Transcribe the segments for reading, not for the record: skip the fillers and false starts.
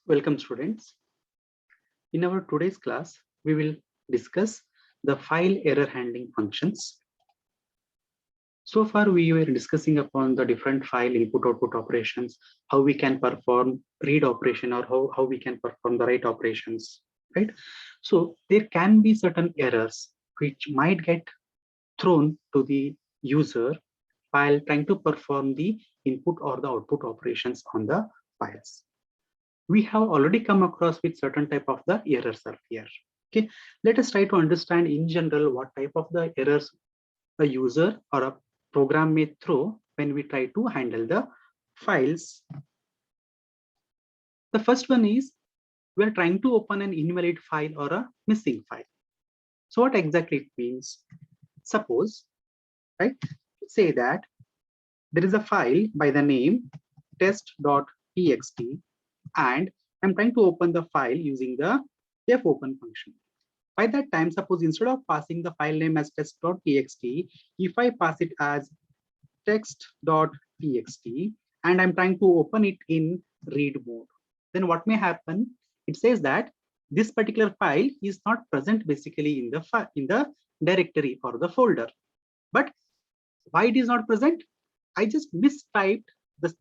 Welcome students. In our today's class, we will discuss the file error handling functions. So far, we were discussing upon the different file input output operations, how we can perform read operation or how we can perform the write operations, right? So there can be certain errors which might get thrown to the user while trying to perform the input or the output operations on the files. We have already come across with certain type of the errors earlier. Okay, let us try to understand in general what type of the errors a user or a program may throw when we try to handle the files. The first one is we're trying to open an invalid file or a missing file. So what exactly it means? Suppose, right, say that there is a file by the name test.txt and I'm trying to open the file using the fopen function. By that time, suppose instead of passing the file name as test.txt, if I pass it as text.txt and I'm trying to open it in read mode, then what may happen? It says that this particular file is not present basically in the directory or the folder. But why it is not present? I just mistyped this.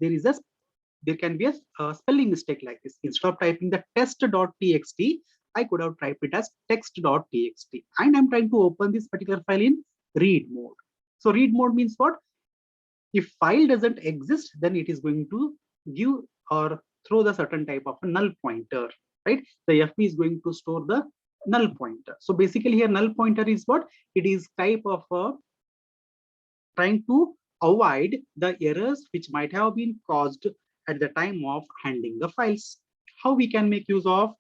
There can be a spelling mistake like this. Instead of typing the test.txt, I could have typed it as text.txt. And I'm trying to open this particular file in read mode. So read mode means what? If file doesn't exist, then it is going to give or throw the certain type of a null pointer, right? The FP is going to store the null pointer. So basically here null pointer is what? It is type of trying to avoid the errors which might have been caused at the time of handling the files. How we can make use of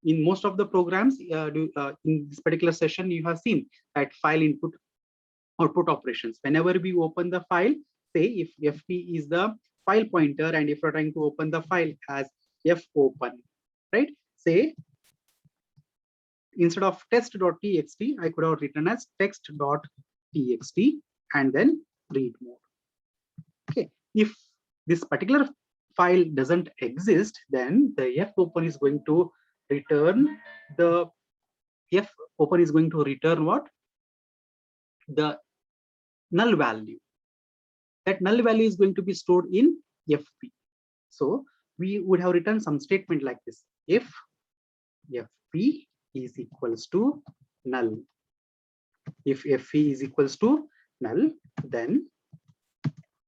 in most of the programs in this particular session, you have seen that file input output operations. Whenever we open the file, say if fp is the file pointer and if you're trying to open the file as fopen, right? Say instead of test.txt, I could have written as text.txt and then read mode. Okay, if this particular file doesn't exist, then the fopen is going to return the fopen is going to return what? The null value. That null value is going to be stored in fp. So we would have written some statement like this: if fp is equals to null, if fp is equals to null, then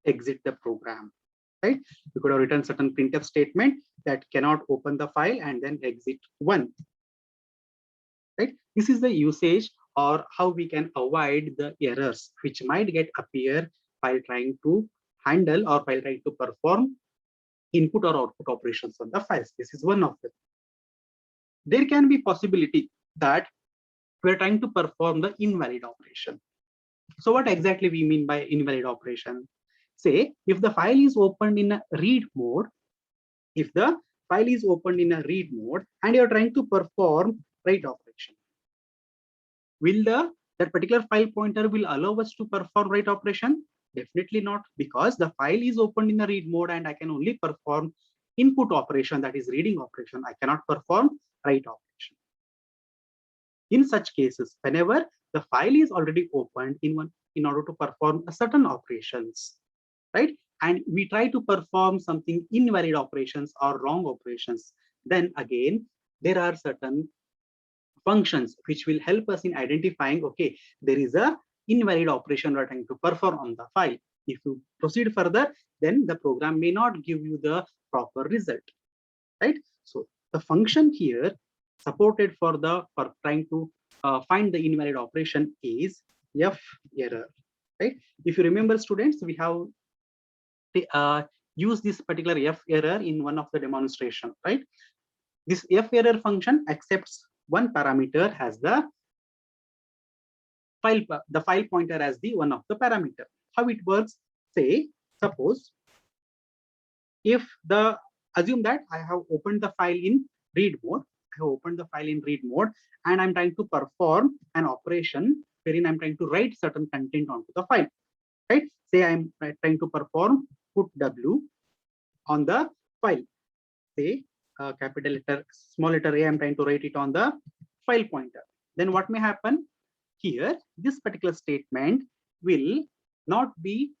exit the program, right? You could have written certain printf statement that cannot open the file and then exit 1, right? This is the usage or how we can avoid the errors which might get appear while trying to handle or while trying to perform input or output operations on the files. This is one of them. There can be possibility that we're trying to perform the invalid operation. So what exactly we mean by invalid operation? Say if the file is opened in a read mode, if the file is opened in a read mode and you're trying to perform write operation, will that particular file pointer will allow us to perform write operation? Definitely not, because the file is opened in the read mode and I can only perform input operation, that is reading operation. I cannot perform write operation. In such cases, whenever the file is already opened in order to perform a certain operations, right? And we try to perform something invalid operations or wrong operations, then again, there are certain functions which will help us in identifying, okay, there is a invalid operation we're trying to perform on the file. If you proceed further, then the program may not give you the proper result, right? So the function here supported for trying to find the invalid operation is f error, right? If you remember, students, we have used this particular f error in one of the demonstration, right? This f error function accepts one parameter as the file pointer as the one of the parameter. How it works? Say, suppose if the assume that I have opened the file in read mode. I have opened the file in read mode and I'm trying to perform an operation wherein I'm trying to write certain content onto the file, right? Say I'm trying to perform put w on the file. Say capital letter, small letter a, I'm trying to write it on the file pointer. Then what may happen here? This particular statement will not be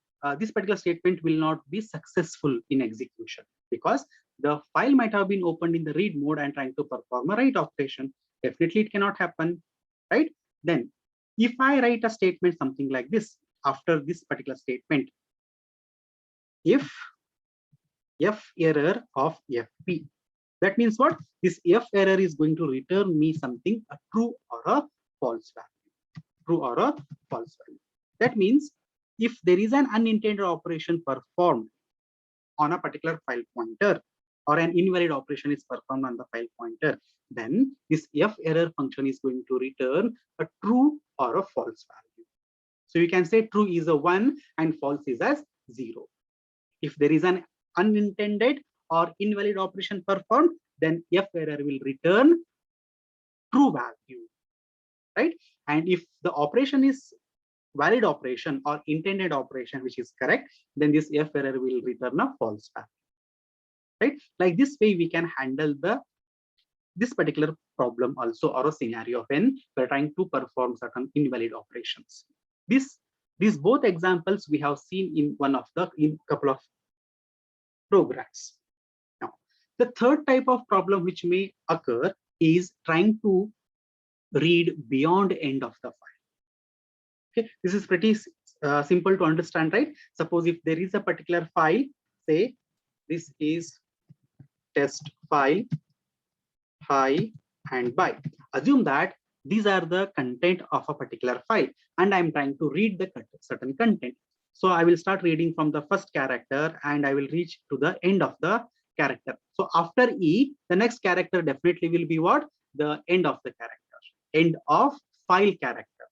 successful in execution because the file might have been opened in the read mode and trying to perform a write operation. Definitely it cannot happen, right? Then if I write a statement something like this after this particular statement, if f error of fp, that means what? This f error is going to return me something, a true or a false value. True or a false value. That means if there is an unintended operation performed on a particular file pointer or an invalid operation is performed on the file pointer, then this f error function is going to return a true or a false value. So you can say true is a 1 and false is as 0. If there is an unintended or invalid operation performed, then f error will return true value, right? And if the operation is valid operation or intended operation, which is correct, then this f error will return a false value, right? Like this way, we can handle this particular problem also, or a scenario when we're trying to perform certain invalid operations. These both examples we have seen in couple of programs. Now, the third type of problem which may occur is trying to read beyond end of the file. Okay, this is pretty simple to understand, right? Suppose if there is a particular file, say this is test file hi and bye. Assume that these are the content of a particular file and I'm trying to read the certain content. So I will start reading from the first character and I will reach to the end of the character. So after E, the next character definitely will be what? The end of the character, end of file character.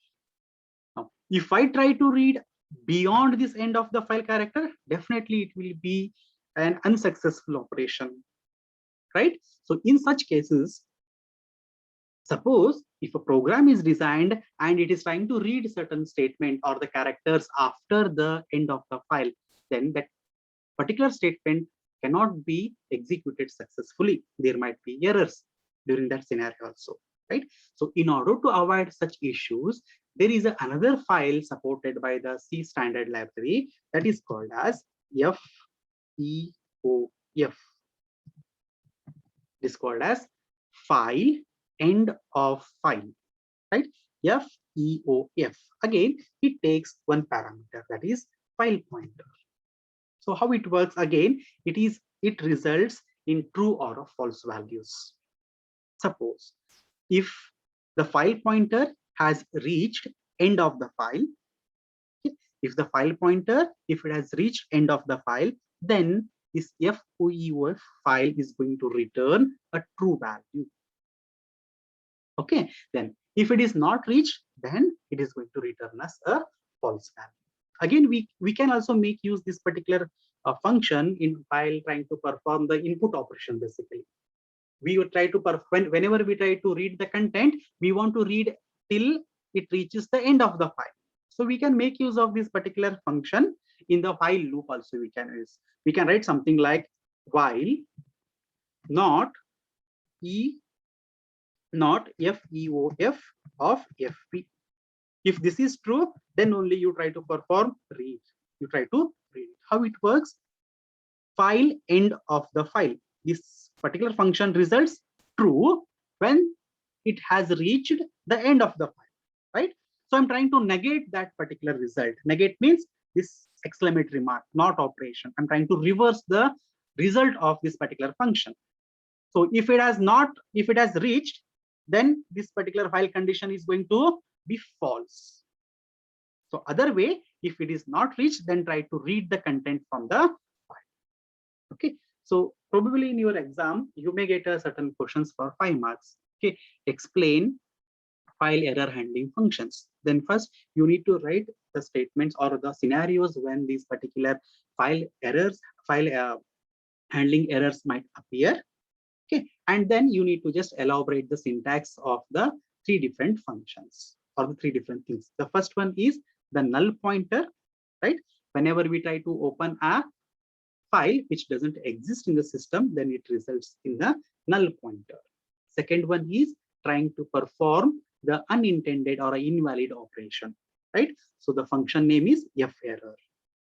Now, if I try to read beyond this end of the file character, definitely it will be an unsuccessful operation, right? So in such cases, suppose if a program is designed and it is trying to read certain statement or the characters after the end of the file, then that particular statement cannot be executed successfully. There might be errors during that scenario also, right? So in order to avoid such issues, there is another file supported by the C standard library that is called as FEOF. It is called as file end of file, right? FEOF. Again, it takes one parameter, that is file pointer. So how it works again, it results in true or false values. Suppose if the file pointer has reached end of the file, if the file pointer, if it has reached end of the file, then this FEOF file is going to return a true value. Okay, then if it is not reached, then it is going to return us a false value. Again, we can also make use this particular function in while trying to perform the input operation. Basically, we would try to whenever we try to read the content, we want to read till it reaches the end of the file. So we can make use of this particular function in the while loop. Also, we can write something like while not FEOF of FP. If this is true, then only you try to perform read. You try to read. How it works? File end of the file. This particular function results true when it has reached the end of the file, right? So I'm trying to negate that particular result. Negate means this exclamatory mark, not operation. I'm trying to reverse the result of this particular function. So if it has reached, then this particular file condition is going to be false. So other way, if it is not reached, then try to read the content from the file. Okay. So probably in your exam, you may get a certain questions for 5 marks. Okay. Explain file error handling functions. Then first you need to write the statements or the scenarios when these particular file handling errors might appear. Okay, and then you need to just elaborate the syntax of the 3 different functions or the 3 different things. The first one is the null pointer, right? Whenever we try to open a file which doesn't exist in the system, then it results in the null pointer. Second one is trying to perform the unintended or invalid operation, right? So the function name is ferror.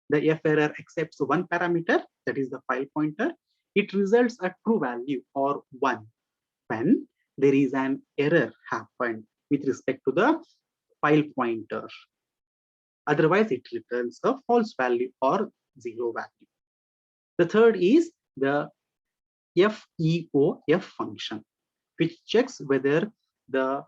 The ferror accepts one parameter, that is the file pointer. It results a true value or 1 when there is an error happened with respect to the file pointer. Otherwise, it returns a false value or 0 value. The third is the FEOF function, which checks whether the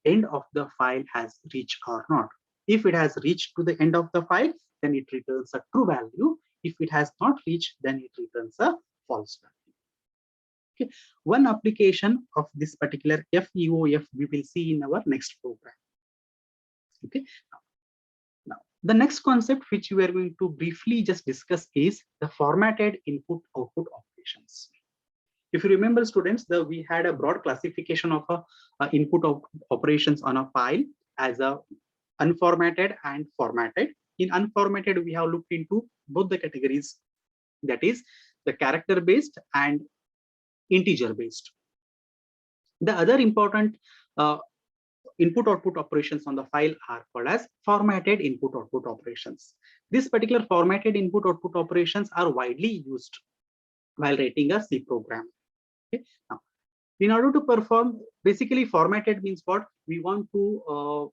end of the file has reached or not. If it has reached to the end of the file, then it returns a true value. If it has not reached, then it returns a false value. Okay. One application of this particular FEOF we will see in our next program. Okay. Now, the next concept which we are going to briefly just discuss is the formatted input-output operations. If you remember, students, we had a broad classification of input operations on a file as a unformatted and formatted. In unformatted, we have looked into both the categories, that is the character-based and integer-based. The other important input-output operations on the file are called as formatted input-output operations. This particular formatted input-output operations are widely used while writing a C program. Okay. Now, in order to perform, basically formatted means what? We want to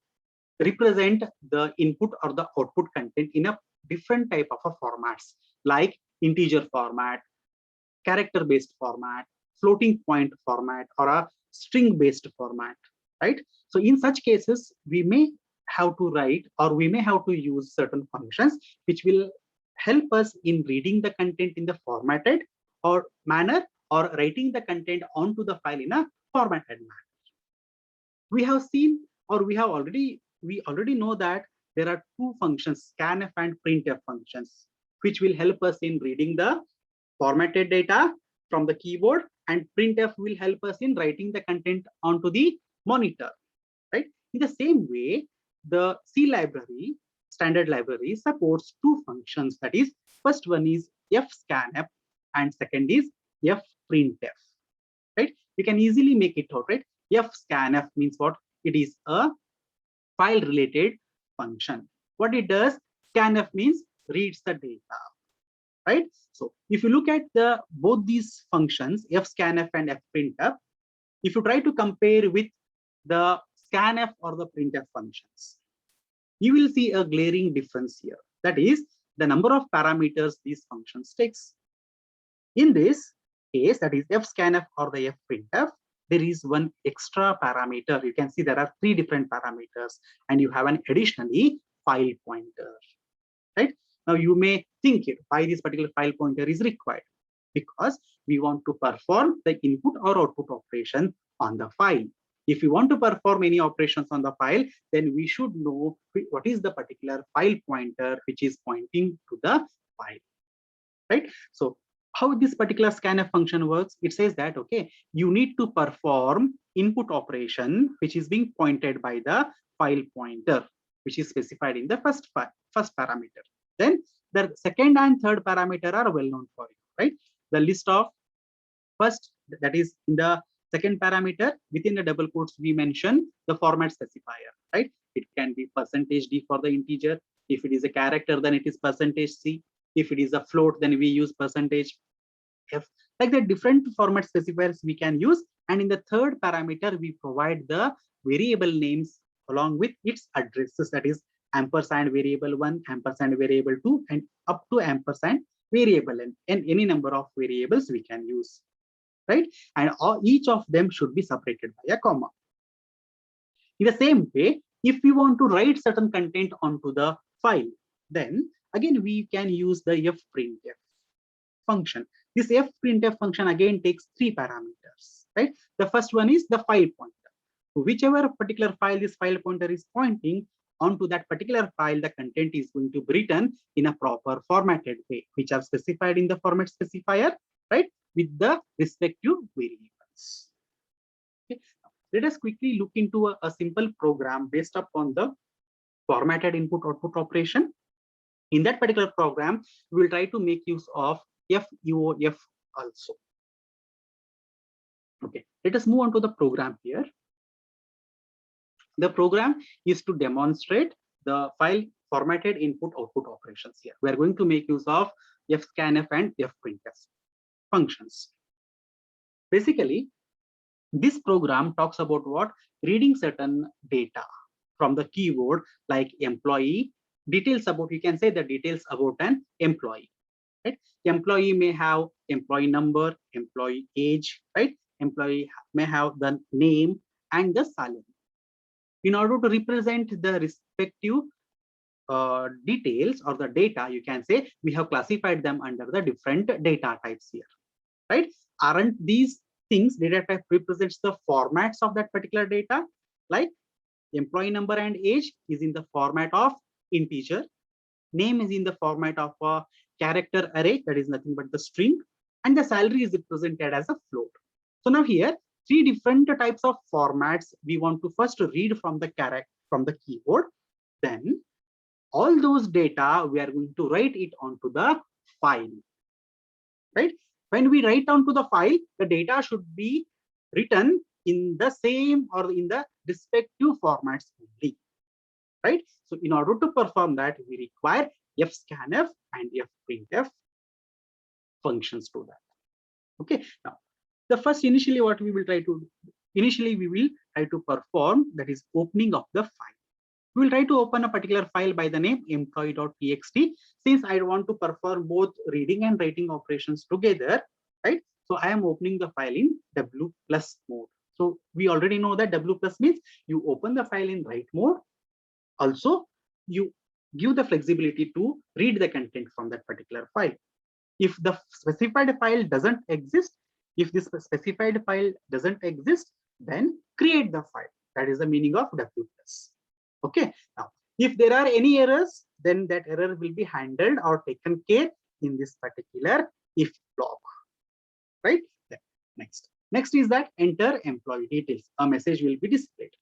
represent the input or the output content in a different type of formats, like integer format, character-based format, floating point format, or a string-based format, right? So in such cases, we may have to write or we may have to use certain functions which will help us in reading the content in the formatted or manner, or writing the content onto the file in a formatted manner. We have seen, or we already know that there are two functions, scanf and printf functions, which will help us in reading the formatted data from the keyboard, and printf will help us in writing the content onto the monitor, right? In the same way, the C library, standard library, supports two functions. That is, first one is fscanf and second is fprintf, right? You can easily make it out, right? Fscanf means what? It is a file related function. What it does, scanf means reads the data, right? So if you look at both these functions, fscanf and fprintf, if you try to compare with the scanf or the printf functions, you will see a glaring difference here. That is the number of parameters these functions takes. In this case, that is fscanf or the fprintf, there is one extra parameter. You can see there are 3 different parameters, and you have an additionally file pointer, right? Now you may think why this particular file pointer is required, because we want to perform the input or output operation on the file. If we want to perform any operations on the file, then we should know what is the particular file pointer which is pointing to the file, right? So how this particular scanf function works, it says that, okay, you need to perform input operation which is being pointed by the file pointer, which is specified in the first parameter. Then the second and third parameter are well known for you, right? The list of first, that is in the second parameter, within the double quotes we mention the format specifier, right? It can be %d for the integer. If it is a character, then it is %c. If it is a float, then we use %f. Like the different format specifiers we can use. And in the third parameter, we provide the variable names along with its addresses, that is ampersand variable 1, ampersand variable 2, and up to ampersand variable n, and any number of variables we can use, right? And each of them should be separated by a comma. In the same way, if we want to write certain content onto the file, then again we can use the fprintf function. This fprintf function again takes 3 parameters, right? The first one is the file pointer. So whichever particular file this file pointer is pointing, onto that particular file, the content is going to be written in a proper formatted way, which are specified in the format specifier, right, with the respective variables. Okay. Let us quickly look into a simple program based upon the formatted input-output operation. In that particular program, we will try to make use of FUOF also. Okay, let us move on to the program here. The program is to demonstrate the file formatted input output operations here. We are going to make use of fscanf and fprintf functions. Basically, this program talks about what? Reading certain data from the keyword like employee, details about, you can say the details about an employee, right? Employee may have employee number, employee age, right? Employee may have the name and the salary. In order to represent the respective details or the data, you can say we have classified them under the different data types here, right? Aren't these things data type represents the formats of that particular data? Like employee number and age is in the format of integer, name is in the format of a character array, that is nothing but the string, and the salary is represented as a float. So now here, three different types of formats we want to first read from the character, from the keyboard. Then all those data we are going to write it onto the file, right? When we write down to the file, the data should be written in the same or in the respective formats only, right? So in order to perform that, we require fscanf and fprintf functions to that. Okay, now the first initially what we will try to perform, that is opening of the file. We will try to open a particular file by the name employee.txt. Since I want to perform both reading and writing operations together, right? So I am opening the file in W+ mode. So we already know that W+ means you open the file in write mode. Also, you give the flexibility to read the content from that particular file. If the specified file doesn't exist, then create the file. That is the meaning of W+. Okay. Now, if there are any errors, then that error will be handled or taken care in this particular if block. Right? Next is that enter employee details. A message will be displayed.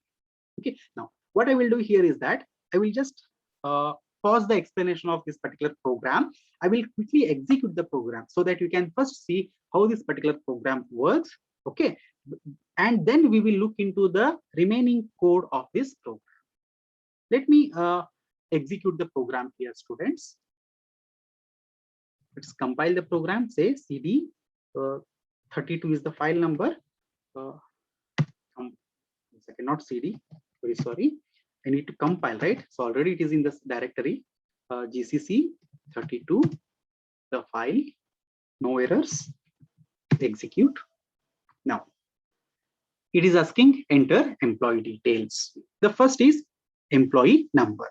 Okay. Now, what I will do here is that I will just pause the explanation of this particular program. I will quickly execute the program so that you can first see how this particular program works. Okay. And then we will look into the remaining code of this program. Let me execute the program here, students. Let's compile the program. Say cd 32 is the file number. Second, not cd. Very sorry. I need to compile, right? So already it is in this directory. GCC 32, the file, no errors. Execute. Now, it is asking enter employee details. The first is employee number.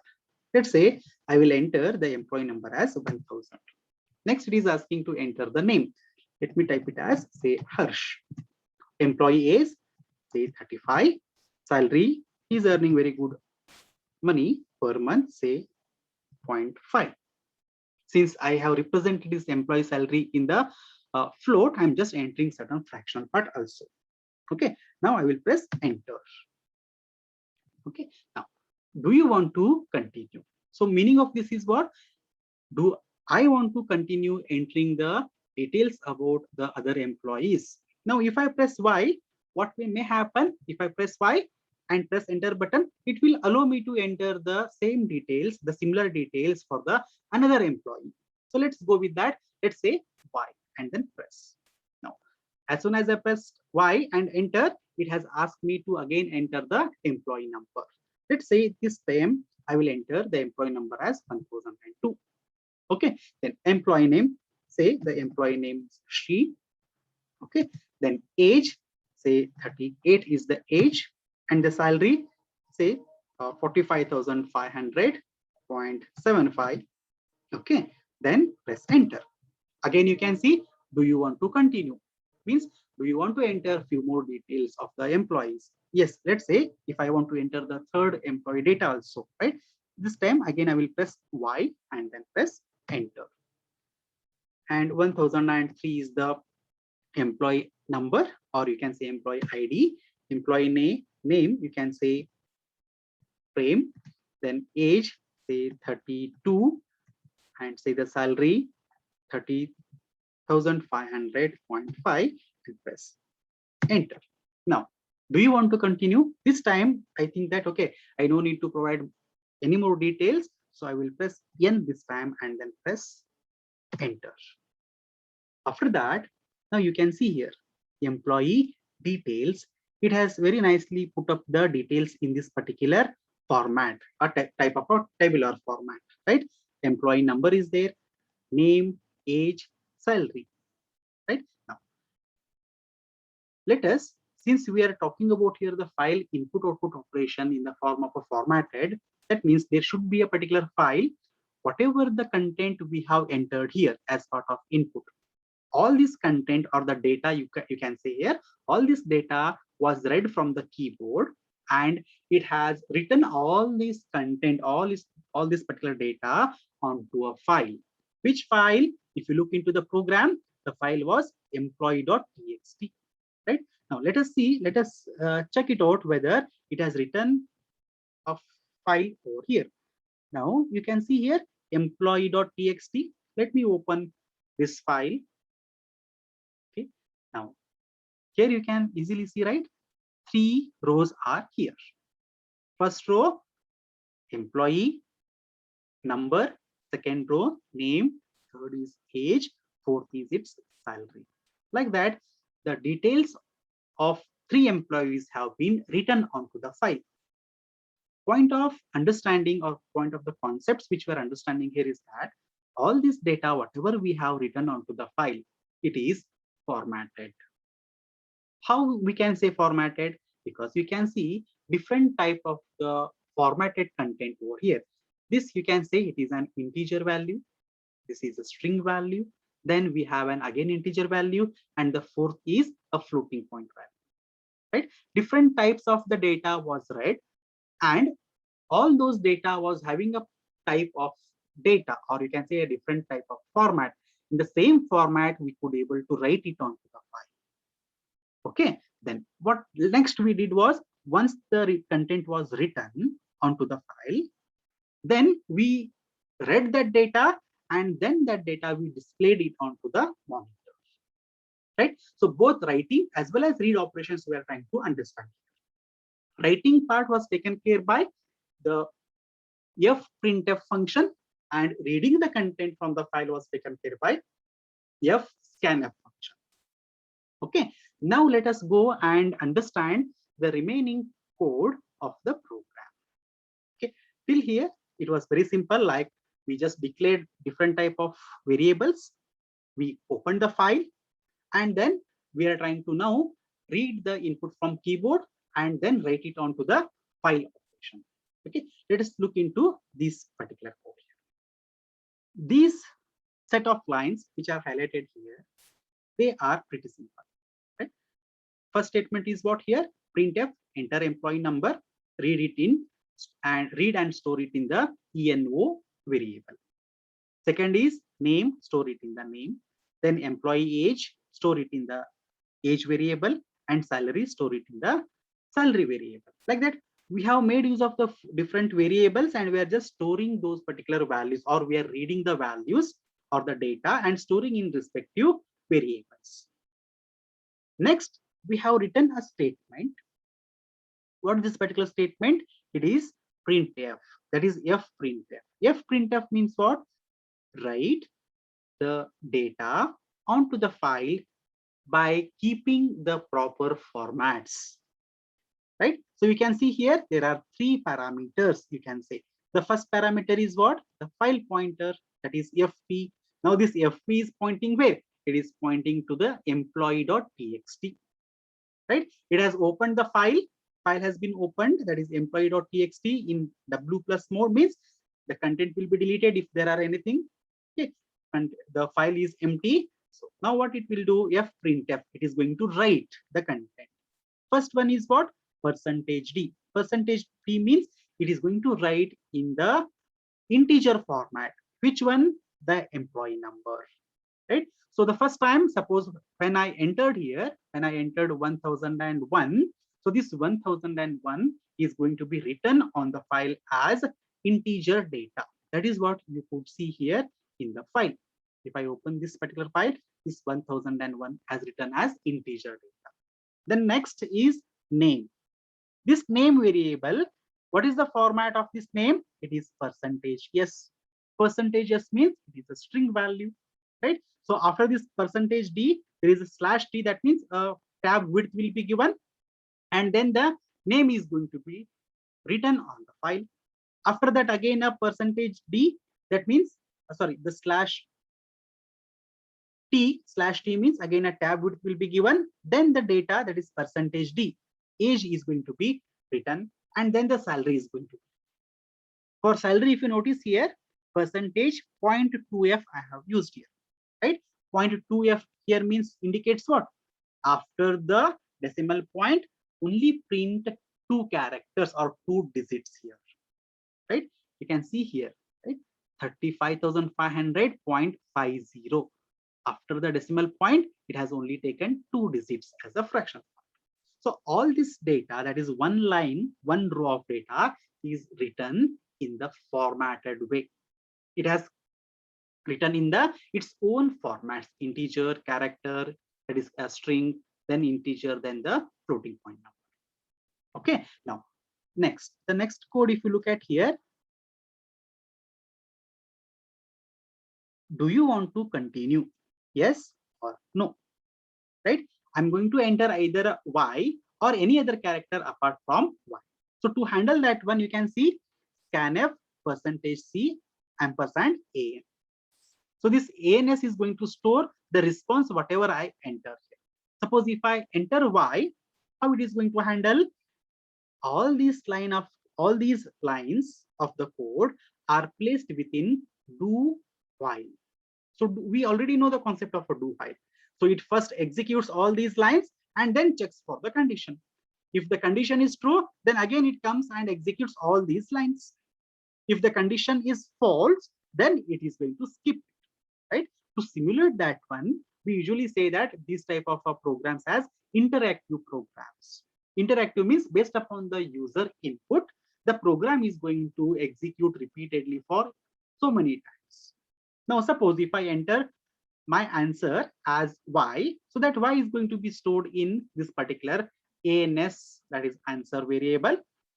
Let's say I will enter the employee number as 1000. Next, it is asking to enter the name. Let me type it as say Harsh. Employee is say 35. Salary, he is earning very good money per month, say 0.5. Since I have represented this employee salary in the float, I'm just entering certain fractional part also. Okay, now I will press enter. Okay, now do you want to continue? So meaning of this is what? Do I want to continue entering the details about the other employees? Now, if I press Y, what may happen? If I press Y and press enter button, it will allow me to enter the same details, the similar details for the another employee. So let's go with that. Let's say Y and then press. Now, as soon as I press Y and enter, it has asked me to again enter the employee number. Let's say this time I will enter the employee number as 1002. Okay, then employee name, say the employee name is she. Okay, then age, say 38 is the age, and the salary, say 45,500.75. Okay, then press enter. Again, you can see, do you want to continue? Means, do you want to enter a few more details of the employees? Yes, let's say if I want to enter the third employee data also, right? This time again, I will press Y and then press enter. And 1003 is the employee number, or you can say employee ID. Employee name, you can say Prem. Then age, say 32, and say the salary 30 1500.5 and press enter. Now, do you want to continue? This time, I think that, okay, I don't need to provide any more details. So I will press N this time and then press enter. After that, now you can see here, employee details. It has very nicely put up the details in this particular format, a type of a tabular format, right? Employee number is there, name, age, salary, right? Now, let us, since we are talking about here the file input output operation in the form of a formatted, that means there should be a particular file, whatever the content we have entered here as part of input. All this content or the data, you can say here, all this data was read from the keyboard and it has written all this content, all this particular data onto a file. Which file? If you look into the program, the file was employee.txt. Right now, let us see, let us check it out whether it has written a file over here. Now you can see here employee.txt. Let me open this file. Okay, now here you can easily see, right? 3 rows are here. First row, employee, number, second row, name, third is age, fourth is its salary. Like that, the details of 3 employees have been written onto the file. Point of understanding or point of the concepts which we're understanding here is that all this data, whatever we have written onto the file, it is formatted. How we can say formatted? Because you can see different type of the formatted content over here. This you can say it is an integer value. This is a string value. Then we have an again integer value, and the fourth is a floating point value. Right? Different types of the data was read, and all those data was having a type of data, or you can say a different type of format. In the same format, we could able to write it onto the file. Okay, then what next we did was, once the content was written onto the file, then we read that data, and then that data we displayed it onto the monitor. Right? So both writing as well as read operations we are trying to understand. Writing part was taken care by the fprintf function, and reading the content from the file was taken care by fscanf function. Okay, now let us go and understand the remaining code of the program. Okay, till here it was very simple, like we just declared different type of variables, we opened the file, and then we are trying to now read the input from keyboard and then write it onto the file operation. Okay, let us look into this particular code here. These set of lines which are highlighted here, they are pretty simple. Right? First statement is what here? Printf, enter employee number, read it in and read and store it in the ENO variable. Second is name, store it in the name. Then employee age, store it in the age variable, and salary, store it in the salary variable. Like that, we have made use of the different variables, and we are just storing those particular values, or we are reading the values or the data and storing in respective variables. Next, we have written a statement. What is this particular statement? It is printf, that is fprintf. Fprintf means what? Write the data onto the file by keeping the proper formats. Right? So you can see here, there are 3 parameters, you can say. The first parameter is what? The file pointer, that is fp. Now this fp is pointing where? It is pointing to the employee.txt. Right? It has opened the file. File has been opened, that is employee.txt in W+ mode, means the content will be deleted if there are anything. Okay, and the file is empty. So now what it will do? Fprintf, it is going to write the content. First one is what? %d. %d means it is going to write in the integer format. Which one? The employee number. Right? So the first time, suppose when I entered here, when I entered 1001, so this 1001 is going to be written on the file as integer data. That is what you could see here in the file. If I open this particular file, this 1001 as written as integer data. Then next is name. This name variable, what is the format of this name? It is percentage yes. Percentage yes means it is a string value, right? So after this percentage d, there is a slash t, that means a tab width will be given, and then the name is going to be written on the file. After that, again a percentage d, that means the slash t means again a tab width will be given, then the data, that is percentage d, age is going to be written, and then the salary is going to be. For salary, if you notice here, percentage 0.2f I have used here, right? 0.2f here means indicates what? After the decimal point, only print 2 characters or 2 digits here, right? You can see here, right? 35,500.50. After the decimal point, it has only taken 2 digits as a fraction. So all this data, that is one line, one row of data, is written in the formatted way. It has written in its own formats: integer, character, that is a string, then integer, then the floating point number. Okay, now the next code, if you look at here, do you want to continue? Yes or no, right? I'm going to enter either a y or any other character apart from y. So to handle that one, you can see scanf %c ampersand an. So this ans is going to store the response whatever I enter here. Suppose if I enter y, how it is going to handle? All these lines of the code are placed within do while. So we already know the concept of a do while. So it first executes all these lines and then checks for the condition. If the condition is true, then again it comes and executes all these lines. If the condition is false, then it is going to skip it, right? To simulate that one, we usually say that these type of programs as interactive programs. Interactive means based upon the user input, the program is going to execute repeatedly for so many times. Now suppose if I enter my answer as y, so that y is going to be stored in this particular ans, that is answer variable,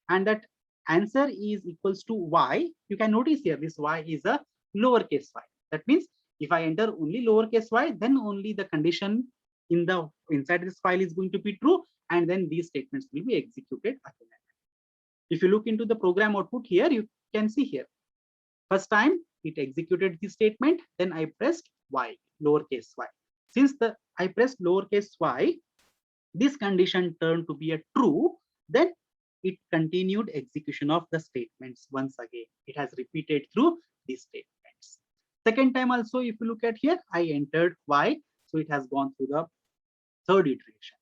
and that answer is equals to y. You can notice here this y is a lowercase y. That means if I enter only lowercase y, then only the condition inside this file is going to be true, and then these statements will be executed again. If you look into the program output here, you can see here, first time it executed this statement, then I pressed y, lowercase y. Since I pressed lowercase y, this condition turned to be a true, then it continued execution of the statements once again. It has repeated through these statements. Second time also, if you look at here, I entered y, so it has gone through the third iteration.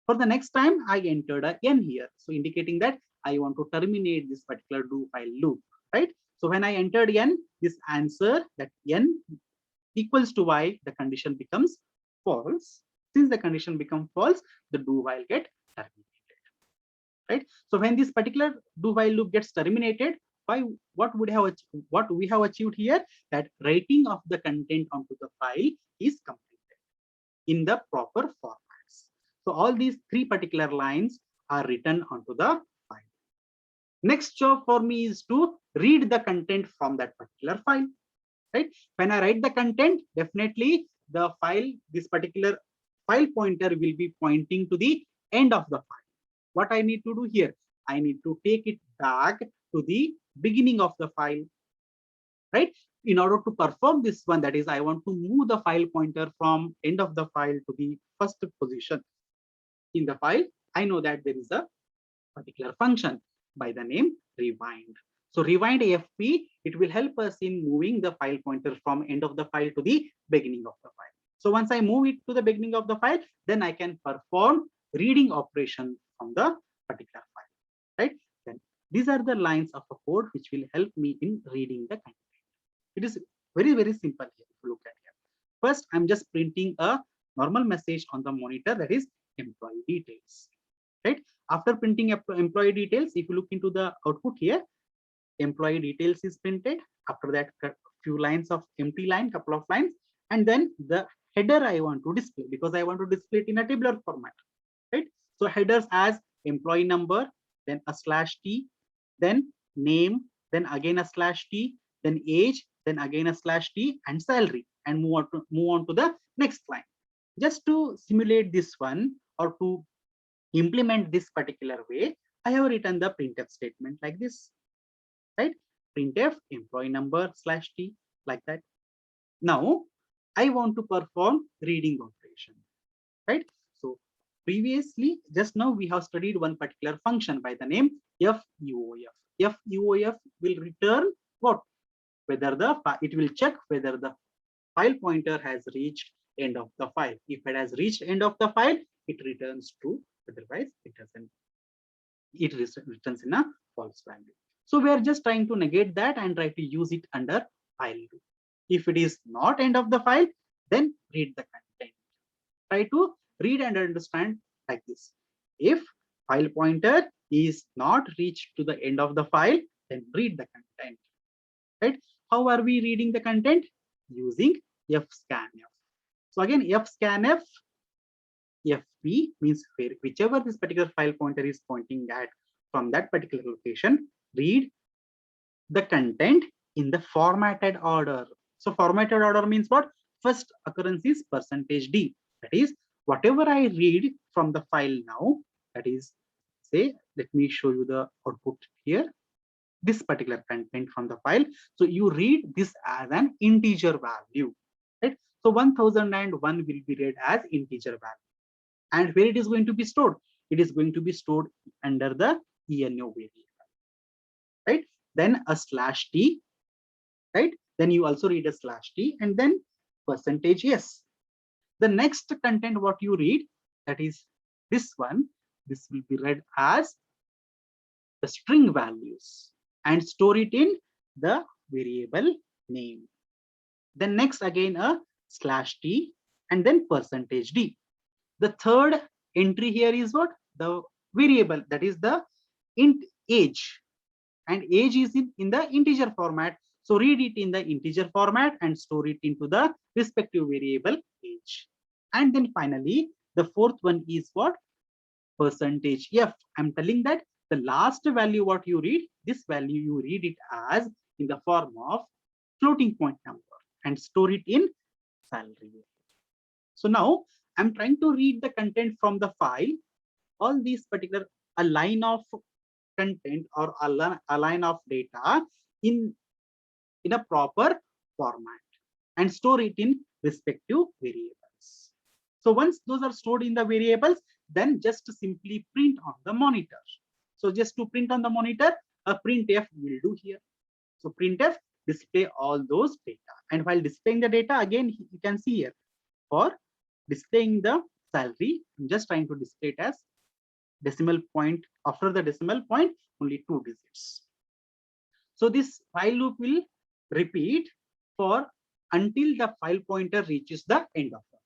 For the next time, I entered a n here, so indicating that I want to terminate this particular do while loop, right? So when I entered n, this answer, that n equals to y, the condition becomes false. Since the condition becomes false, the do while get terminated, right? So when this particular do while loop gets terminated, what we have achieved here, that writing of the content onto the file is completed in the proper formats. So all these 3 particular lines are written onto the file. Next job for me is to read the content from that particular file, right? When I write the content, definitely the file, this particular file pointer will be pointing to the end of the file. What I need to do here, I need to take it back to the beginning of the file, right? In order to perform this one, that is, I want to move the file pointer from end of the file to the first position in the file. I know that there is a particular function by the name rewind. So rewind AFP, it will help us in moving the file pointer from end of the file to the beginning of the file. So once I move it to the beginning of the file, then I can perform reading operation from the particular file, right? Then these are the lines of a code which will help me in reading the content. It is very, very simple here if you look at here. First, I'm just printing a normal message on the monitor, that is employee details, right? After printing employee details, if you look into the output here, employee details is printed. After that, a few lines of empty line, couple of lines, and then the header I want to display, because I want to display it in a tabular format, right? So headers as employee number, then a /t, then name, then again a /t, then age, then again a /t, and salary, and move on to the next line. Just to simulate this one, or to implement this particular way, I have written the printf statement like this, right? Printf employee number /t, like that. Now I want to perform reading operation, right? So previously, just now we have studied one particular function by the name FUOF. FUOF will return what? Whether it will check whether the file pointer has reached end of the file. If it has reached end of the file, it returns true. Otherwise, it doesn't. It returns in a false value. So we are just trying to negate that and try to use it under file loop. If it is not end of the file, then read the content. Try to read and understand like this. If file pointer is not reached to the end of the file, then read the content, right? How are we reading the content? Using fscanf. So again, fscanf, fp means whichever this particular file pointer is pointing at from that particular location, read the content in the formatted order. So formatted order means what? First occurrence is %d. That is, whatever I read from the file now, that is, say, let me show you the output here, this particular content from the file. So you read this as an integer value, right? So 1001 will be read as integer value. And where it is going to be stored? It is going to be stored under the ENO variable, right? Then a /t, right? Then you also read a /t, and then %s. The next content what you read, that is this one, this will be read as the string values and store it in the variable name. Then next again a /t and then %d. The third entry here is what? The variable, that is the int age, and age is in the integer format. So read it in the integer format and store it into the respective variable age. And then finally, the fourth one is what? %f. I'm telling that the last value what you read, this value you read it as in the form of floating point number and store it in salary. So now I'm trying to read the content from the file, all these particular a line of content or a line of data in a proper format and store it in respective variables. So once those are stored in the variables, then just simply print on the monitor. So just to print on the monitor, a printf will do here. So printf display all those data, and while displaying the data, again you can see here for displaying the salary, I'm just trying to display it as decimal point. After the decimal point, only 2 digits. So this while loop will repeat for until the file pointer reaches the end of the.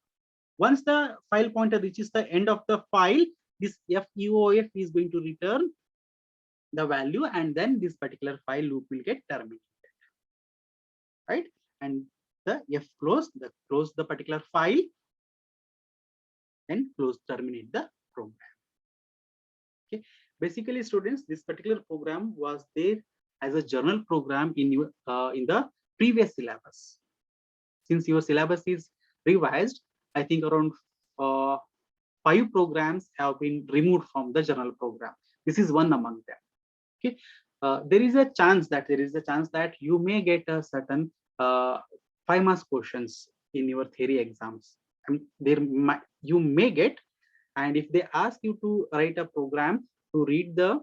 Once the file pointer reaches the end of the file, this FUOF is going to return the value, and then this particular file loop will get terminated, right? And the close the particular file, and terminate the program. Okay, basically students, this particular program was there as a journal program in the previous syllabus. Since your syllabus is revised, I think around 5 programs have been removed from the journal program. This is one among them. Okay, there is a chance that you may get a certain 5 marks questions in your theory exams. And you may get, and if they ask you to write a program to read the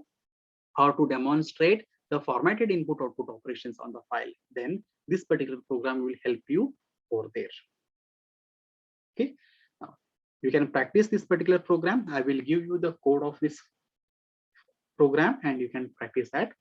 or to demonstrate the formatted input output operations on the file, then this particular program will help you over there. Okay, now you can practice this particular program. I will give you the code of this program and you can practice that